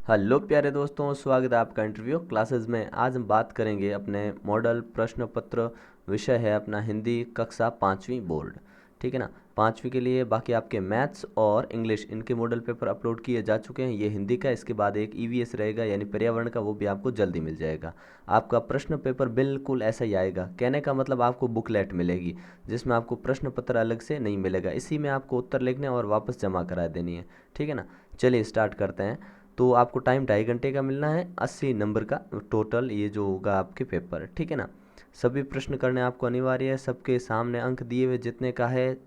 Hello प्यारे दोस्तों, स्वागत है आपका इंटरव्यू क्लासेस में। आज हम बात करेंगे अपने मॉडल प्रश्न पत्र। विषय है अपना हिंदी कक्षा 5वीं बोर्ड। ठीक है ना। 5वीं के लिए बाकी आपके मैथ्स और इंग्लिश इनके मॉडल पेपर अपलोड किए जा चुके हैं। ये हिंदी का, इसके बाद एक ईवीएस रहेगा यानी पर्यावरण का, वो भी आपको जल्दी मिल जाएगा। आपका प्रश्न पेपर बिल्कुल ऐसा ही आएगा। कहने का मतलब आपको बुकलेट मिलेगी जिसमें आपको प्रश्न पत्र अलग से नहीं मिलेगा। इसी में आपको उत्तर लिखने और वापस जमा करा देनी है। ठीक है ना। चलिए स्टार्ट करते हैं। तो आपको टाइम 2.5 घंटे का मिलना है। 80 नंबर का टोटल ये जो होगा आपके पेपर। ठीक है ना। सभी प्रश्न करने आपको अनिवार्य है। सबके सामने अंक दिए हुए जितने का है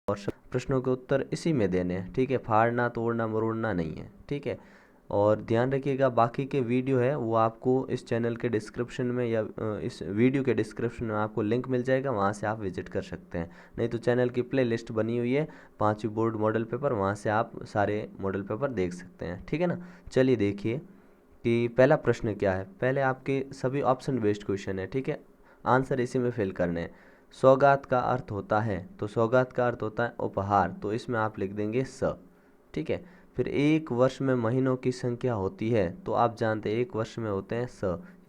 और सब प्रश्नों के उत्तर इसी में देने हैं। ठीक है। फाड़ना तोड़ना मरोड़ना नहीं है। ठीक है। और ध्यान रखिएगा, बाकी के वीडियो है वो आपको इस चैनल के डिस्क्रिप्शन में या इस वीडियो के डिस्क्रिप्शन में आपको लिंक मिल जाएगा, वहाँ से आप विजिट कर सकते हैं। नहीं तो चैनल की प्ले लिस्ट बनी हुई है 5वीं बोर्ड मॉडल पेपर, वहाँ से आप सारे मॉडल पेपर देख सकते हैं। ठीक है ना। चलिए देखिए कि पहला प्रश्न क्या है। पहले आपके सभी ऑप्शन बेस्ड क्वेश्चन है। ठीक है। आंसर इसी में फिल करने हैं। सौगात का अर्थ होता है, तो सौगात का अर्थ होता है उपहार, तो इसमें आप लिख देंगे स। ठीक है। फिर एक वर्ष में महीनों की संख्या होती है, तो आप जानते हैं एक वर्ष में होते हैं स,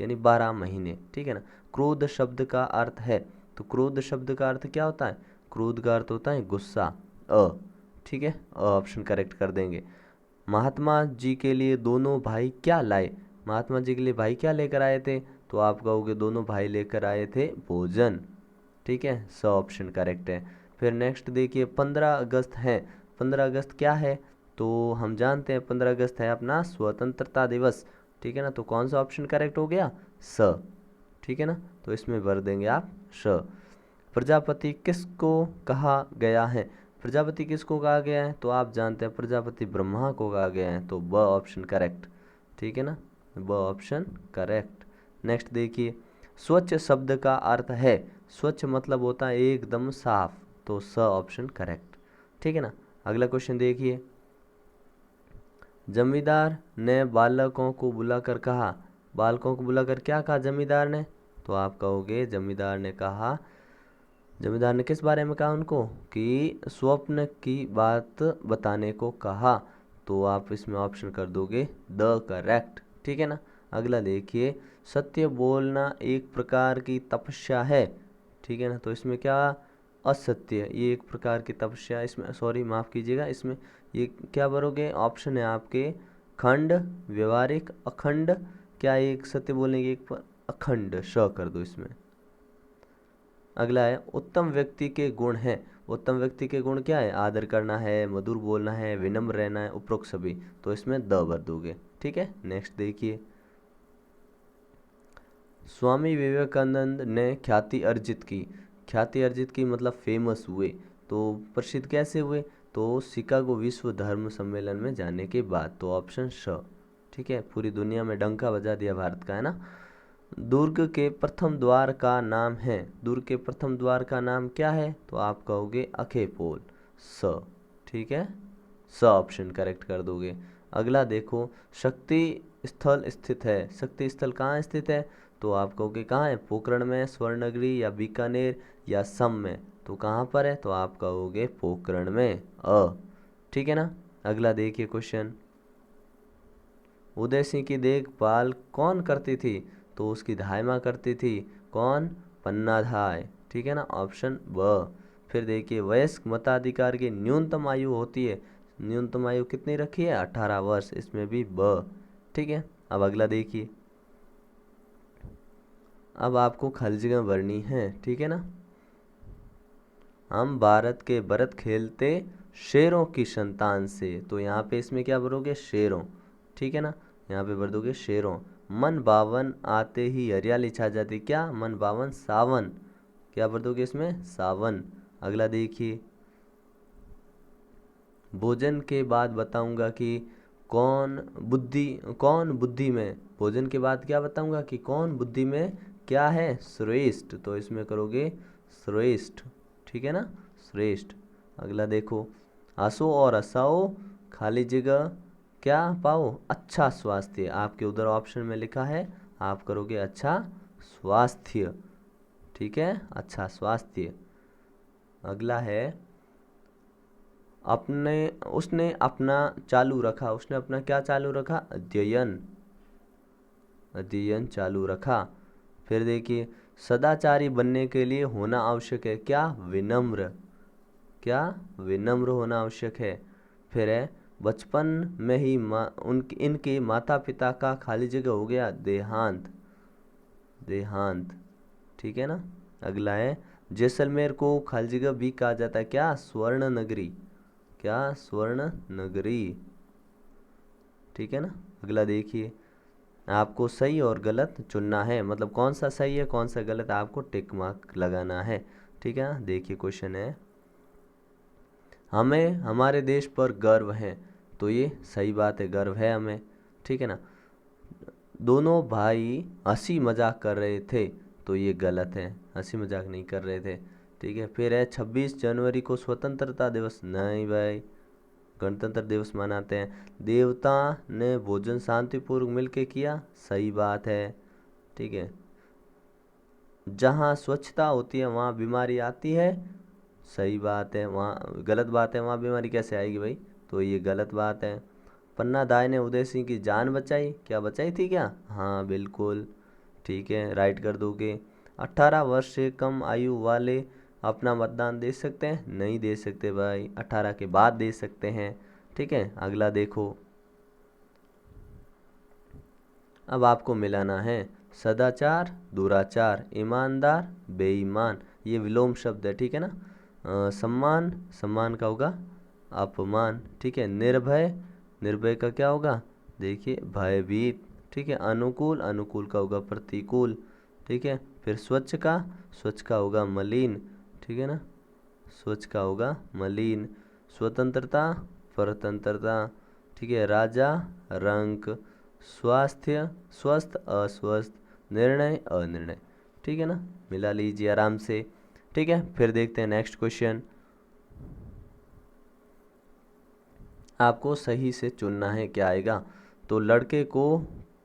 यानी 12 महीने। ठीक है ना। क्रोध शब्द का अर्थ है, तो क्रोध शब्द का अर्थ क्या होता है? क्रोध का अर्थ होता है गुस्सा, अ। ठीक है, ऑप्शन करेक्ट कर देंगे। महात्मा जी के लिए दोनों भाई क्या लाए? महात्मा जी के लिए भाई क्या लेकर आए थे? तो आप कहोगे दोनों भाई लेकर आए थे भोजन। ठीक है, स ऑप्शन करेक्ट है। फिर नेक्स्ट देखिए, 15 अगस्त है। 15 अगस्त क्या है? तो हम जानते हैं 15 अगस्त है अपना स्वतंत्रता दिवस। ठीक है ना। तो कौन सा ऑप्शन करेक्ट हो गया? स। ठीक है ना। तो इसमें भर देंगे आप श। प्रजापति किसको कहा गया है? प्रजापति किसको कहा गया है? तो आप जानते हैं प्रजापति ब्रह्मा को कहा गया है, तो ब ऑप्शन करेक्ट। ठीक है ना। ब ऑप्शन करेक्ट। नेक्स्ट देखिए, स्वच्छ शब्द का अर्थ है, स्वच्छ मतलब होता है एकदम साफ, तो स ऑप्शन करेक्ट। ठीक है ना। अगला क्वेश्चन देखिए, जमींदार ने बालकों को बुलाकर कहा। बालकों को बुलाकर क्या कहा जमींदार ने? तो आप कहोगे जमींदार ने कहा, जमींदार ने किस बारे में कहा उनको? कि स्वप्न की बात बताने को कहा, तो आप इसमें ऑप्शन कर दोगे द करेक्ट। ठीक है ना। अगला देखिए, सत्य बोलना एक प्रकार की तपस्या है। ठीक है ना। तो इसमें क्या, असत्य ये एक प्रकार की तपस्या, इसमें सॉरी माफ़ कीजिएगा, इसमें ये क्या भरोगे? ऑप्शन है आपके खंड, व्यवहारिक, अखंड। क्या एक सत्य बोलने की एक अखंड, श कर दो इसमें। अगला है, उत्तम व्यक्ति के गुण हैं। उत्तम व्यक्ति के गुण क्या है? आदर करना है, मधुर बोलना है, विनम्र रहना है, उपरोक्त सभी, तो इसमें द भर दोगे। ठीक है। नेक्स्ट देखिए, स्वामी विवेकानंद ने ख्याति अर्जित की। ख्याति अर्जित की मतलब फेमस हुए, तो प्रसिद्ध कैसे हुए? तो शिकागो विश्व धर्म सम्मेलन में जाने के बाद, तो ऑप्शन श। ठीक है, पूरी दुनिया में डंका बजा दिया भारत का, है ना। दुर्ग के प्रथम द्वार का नाम है। दुर्ग के प्रथम द्वार का नाम क्या है? तो आप कहोगे अखेपोल, स। ठीक है, स ऑप्शन करेक्ट कर दोगे। अगला देखो, शक्ति स्थल स्थित है। शक्ति स्थल कहाँ स्थित है? तो आप कहोगे कहाँ है? पोखरण में, स्वर्णगिरी या बीकानेर या सम में, तो कहाँ पर है? तो आप कहोगे पोखरण में, अ। ठीक है ना। अगला देखिए क्वेश्चन, उदय सिंह की देखभाल कौन करती थी? तो उसकी धाय माँ करती थी। कौन? पन्ना धाय। ठीक है ना, ऑप्शन ब। फिर देखिए, वयस्क मताधिकार की न्यूनतम आयु होती है। न्यूनतम आयु कितनी रखी है? 18 वर्ष, इसमें भी ब। ठीक है। अब अगला देखिए, अब आपको खाली जगह भरनी है। ठीक है ना। हम भारत के भरत खेलते शेरों की संतान से, तो यहाँ पे इसमें क्या भरोगे? शेरों। ठीक है ना। यहाँ पे भर दोगे शेरों। मन बावन आते ही हरियाली छा जाती, क्या? मन बावन सावन, क्या भर दोगे इसमें? सावन। अगला देखिए, भोजन के बाद बताऊंगा कि कौन बुद्धि में, भोजन के बाद क्या बताऊंगा कि कौन बुद्धि में क्या है? श्रेष्ठ, तो इसमें करोगे श्रेष्ठ। ठीक है ना, श्रेष्ठ। अगला देखो, हंसो और हंसाओ, खाली जगह क्या पाओ? अच्छा स्वास्थ्य। आपके उधर ऑप्शन में लिखा है, आप करोगे अच्छा स्वास्थ्य। ठीक है, अच्छा स्वास्थ्य। अगला है, अपने उसने अपना चालू रखा, उसने अपना क्या चालू रखा? अध्ययन, अध्ययन चालू रखा। फिर देखिए, सदाचारी बनने के लिए होना आवश्यक है क्या? विनम्र, क्या? विनम्र होना आवश्यक है। फिर है, बचपन में ही इनके माता पिता का खाली जगह हो गया देहांत, देहांत, ठीक है ना। अगला है, जैसलमेर को खाली जगह भी कहा जाता है क्या? स्वर्ण नगरी, क्या? स्वर्ण नगरी, ठीक है ना। अगला देखिए, आपको सही और गलत चुनना है, मतलब कौन सा सही है कौन सा गलत, आपको टिक मार्क लगाना है, ठीक है ना। देखिए क्वेश्चन है, हमें हमारे देश पर गर्व है, तो ये सही बात है, गर्व है हमें, ठीक है ना। दोनों भाई हंसी मजाक कर रहे थे, तो ये गलत है, हंसी मजाक नहीं कर रहे थे, ठीक है। फिर है, 26 जनवरी को स्वतंत्रता दिवस, नहीं भाई, गणतंत्र दिवस मनाते हैं। देवता ने भोजन शांतिपूर्वक मिलके किया, सही बात है, ठीक है। जहाँ स्वच्छता होती है वहाँ बीमारी आती है, सही बात है, वहाँ गलत बात है, वहाँ बीमारी कैसे आएगी भाई, तो ये गलत बात है। पन्ना दाई ने उदय सिंह की जान बचाई, क्या बचाई थी क्या? हाँ बिल्कुल, ठीक है, राइट कर दोगे। 18 वर्ष से कम आयु वाले अपना मतदान दे सकते हैं? नहीं दे सकते भाई, 18 के बाद दे सकते हैं, ठीक है। अगला देखो, अब आपको मिलाना है सदाचार, दुराचार, ईमानदार, बेईमान, ये विलोम शब्द है, ठीक है ना। सम्मान, सम्मान का होगा अपमान, ठीक है। निर्भय, निर्भय का क्या होगा? देखिए भयभीत, ठीक है। अनुकूल, अनुकूल का होगा प्रतिकूल, ठीक है। फिर स्वच्छ का, स्वच्छ का होगा मलिन, ठीक है ना, स्वच्छ का होगा मलिन। स्वतंत्रता, परतंत्रता, ठीक है। राजा, रंक, स्वास्थ्य, स्वस्थ, अस्वस्थ, निर्णय, अनिर्णय, ठीक है ना। मिला लीजिए आराम से, ठीक है। फिर देखते हैं नेक्स्ट क्वेश्चन, आपको सही से चुनना है, क्या आएगा? तो लड़के को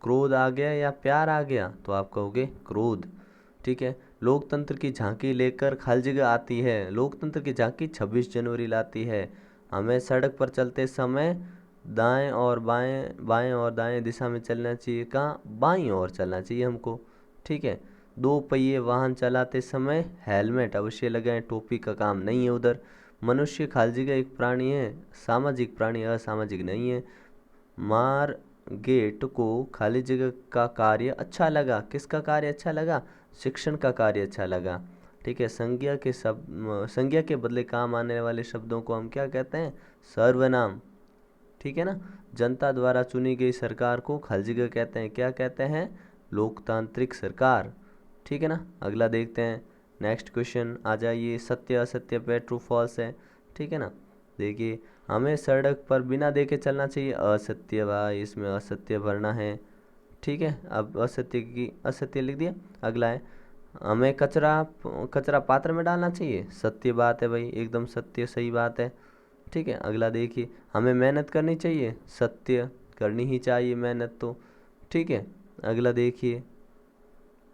क्रोध आ गया या प्यार आ गया, तो आप कहोगे क्रोध, ठीक है। लोकतंत्र की झांकी लेकर खाली जगह आती है, लोकतंत्र की झांकी 26 जनवरी लाती है। हमें सड़क पर चलते समय दाएं और बाएं, बाएं और दाएं दिशा में चलना चाहिए, कहाँ? बाईं ओर चलना चाहिए हमको, ठीक है। दो पहिए वाहन चलाते समय हेलमेट अवश्य लगाएं, टोपी का काम नहीं है उधर। मनुष्य खाली जगह एक प्राणी है, सामाजिक प्राणी, असामाजिक नहीं है। मार्गेट को खाली जगह का कार्य अच्छा लगा, किसका कार्य अच्छा लगा? शिक्षण का कार्य अच्छा लगा, ठीक है। संज्ञा के बदले काम आने वाले शब्दों को हम क्या कहते हैं? सर्वनाम, ठीक है ना। जनता द्वारा चुनी गई सरकार को खाली जगह कहते हैं, क्या कहते हैं? लोकतांत्रिक सरकार, ठीक है ना। अगला देखते हैं, नेक्स्ट क्वेश्चन आ जाइए, सत्य असत्य पे ट्रू फॉल्स है, ठीक है ना। देखिए, हमें सड़क पर बिना देखे चलना चाहिए, असत्य भाई, इसमें असत्य भरना है, ठीक है। अब असत्य लिख दिया। अगला है, हमें कचरा कचरा पात्र में डालना चाहिए, सत्य बात है भाई, एकदम सत्य, सही बात है, ठीक है। अगला देखिए, हमें मेहनत करनी चाहिए, सत्य, करनी ही चाहिए मेहनत तो, ठीक है। अगला देखिए,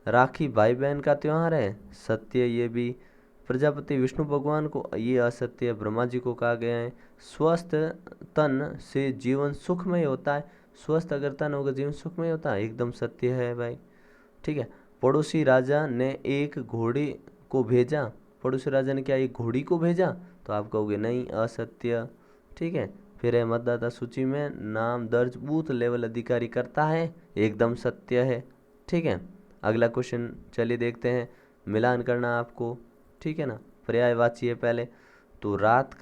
राखी भाई बहन का त्योहार है, सत्य ये भी। प्रजापति विष्णु भगवान को, ये असत्य, ब्रह्मा जी को कहा गया है। स्वस्थ तन से जीवन सुखमय होता है, स्वस्थ अगर तन होगा जीवन सुखमय होता है, एकदम सत्य है भाई, ठीक है। पड़ोसी राजा ने एक घोड़े को भेजा, पड़ोसी राजा ने क्या एक घोड़ी को भेजा, तो आप कहोगे नहीं, असत्य, ठीक है। फिर है, मतदाता सूची में नाम दर्ज बूथ लेवल अधिकारी करता है, एकदम सत्य है, ठीक है। अगला क्वेश्चन चलिए देखते हैं, मिलान करना आपको, ठीक है ना। पर्यायवाची है पहले, तो रात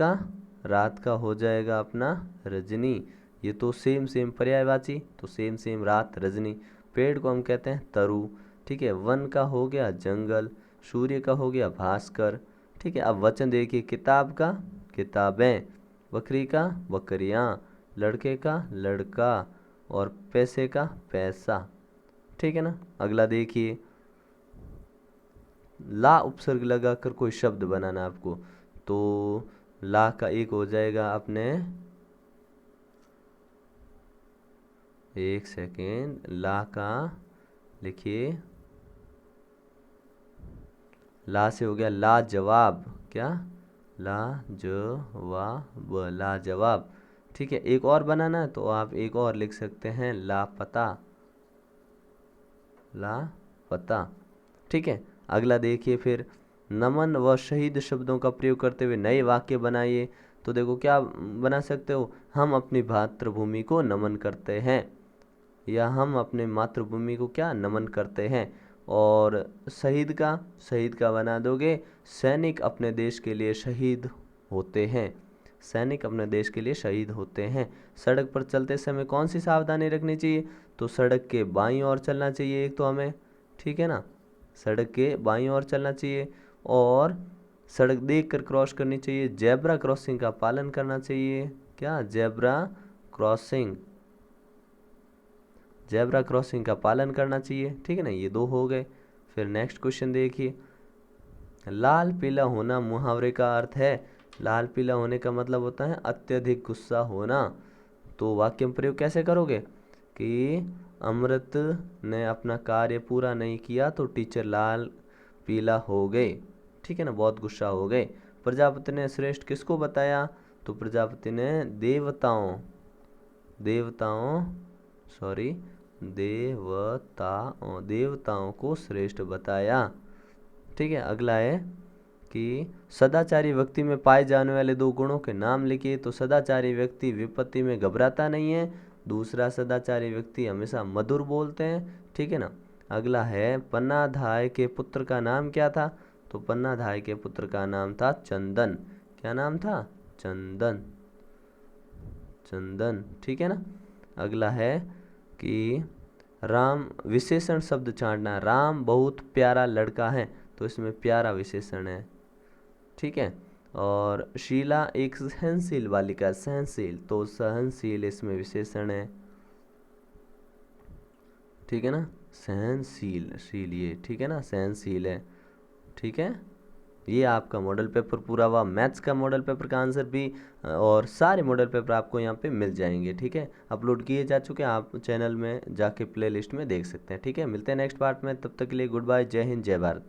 का हो जाएगा अपना रजनी, ये तो सेम सेम पर्यायवाची, तो सेम सेम रात रजनी। पेड़ को हम कहते हैं तरु, ठीक है। वन का हो गया जंगल, सूर्य का हो गया भास्कर, ठीक है। अब वचन देखिए, किताब का किताबें, बकरी का बकरियां, लड़के का लड़का, और पैसे का पैसा, ठीक है ना। अगला देखिए, ला उपसर्ग लगाकर कोई शब्द बनाना आपको, तो ला का एक हो जाएगा अपने, एक सेकेंड, ला का लिखिए, ला से हो गया लाजवाब, क्या? लाजवाब, लाजवाब। ठीक है, एक और बनाना है तो आप एक और लिख सकते हैं लापता, लापता। ठीक है, अगला देखिए फिर, नमन व शहीद शब्दों का प्रयोग करते हुए नए वाक्य बनाइए। तो देखो क्या बना सकते हो, हम अपनी मातृभूमि को नमन करते हैं, या हम अपने मातृभूमि को क्या नमन करते हैं। और शहीद का बना दोगे, सैनिक अपने देश के लिए शहीद होते हैं, सैनिक अपने देश के लिए शहीद होते हैं। सड़क पर चलते समय कौन सी सावधानी रखनी चाहिए, तो सड़क के बाईं ओर चलना चाहिए एक तो हमें, ठीक है ना, सड़क के बाईं ओर चलना चाहिए, और सड़क देखकर क्रॉस करनी चाहिए, जेब्रा क्रॉसिंग का पालन करना चाहिए। क्या, जेब्रा क्रॉसिंग, जेब्रा क्रॉसिंग का पालन करना चाहिए। ठीक है ना, ये दो हो गए। फिर नेक्स्ट क्वेश्चन देखिए, लाल पीला होना मुहावरे का अर्थ है। लाल पीला होने का मतलब होता है अत्यधिक गुस्सा होना। तो वाक्य में प्रयोग कैसे करोगे कि अमृत ने अपना कार्य पूरा नहीं किया तो टीचर लाल पीला हो गए। ठीक है ना, बहुत गुस्सा हो गए। प्रजापति ने श्रेष्ठ किसको बताया, तो प्रजापति ने देवताओं को श्रेष्ठ बताया। ठीक है, अगला है कि सदाचारी व्यक्ति में पाए जाने वाले दो गुणों के नाम लिखिए। तो सदाचारी व्यक्ति विपत्ति में घबराता नहीं है, दूसरा सदाचारी व्यक्ति हमेशा मधुर बोलते हैं। ठीक है ना, अगला है पन्नाधाय के पुत्र का नाम क्या था, तो पन्नाधाय के पुत्र का नाम था चंदन। क्या नाम था, चंदन, चंदन। ठीक है ना, अगला है कि राम, विशेषण शब्द छांटना, राम बहुत प्यारा लड़का है, तो इसमें प्यारा विशेषण है। ठीक है, और शीला एक सहनशील बालिका, सहनशील, तो सहनशील इसमें विशेषण है। ठीक है ना, सहनशील, शील ये, ठीक है ना, सहनशील है। ठीक है, ये आपका मॉडल पेपर पूरा हुआ। मैथ्स का मॉडल पेपर का आंसर भी और सारे मॉडल पेपर आपको यहाँ पे मिल जाएंगे। ठीक है, अपलोड किए जा चुके हैं, आप चैनल में जाके प्लेलिस्ट में देख सकते हैं। ठीक है, मिलते हैं नेक्स्ट पार्ट में, तब तक के लिए गुड बाय, जय हिंद, जय भारत।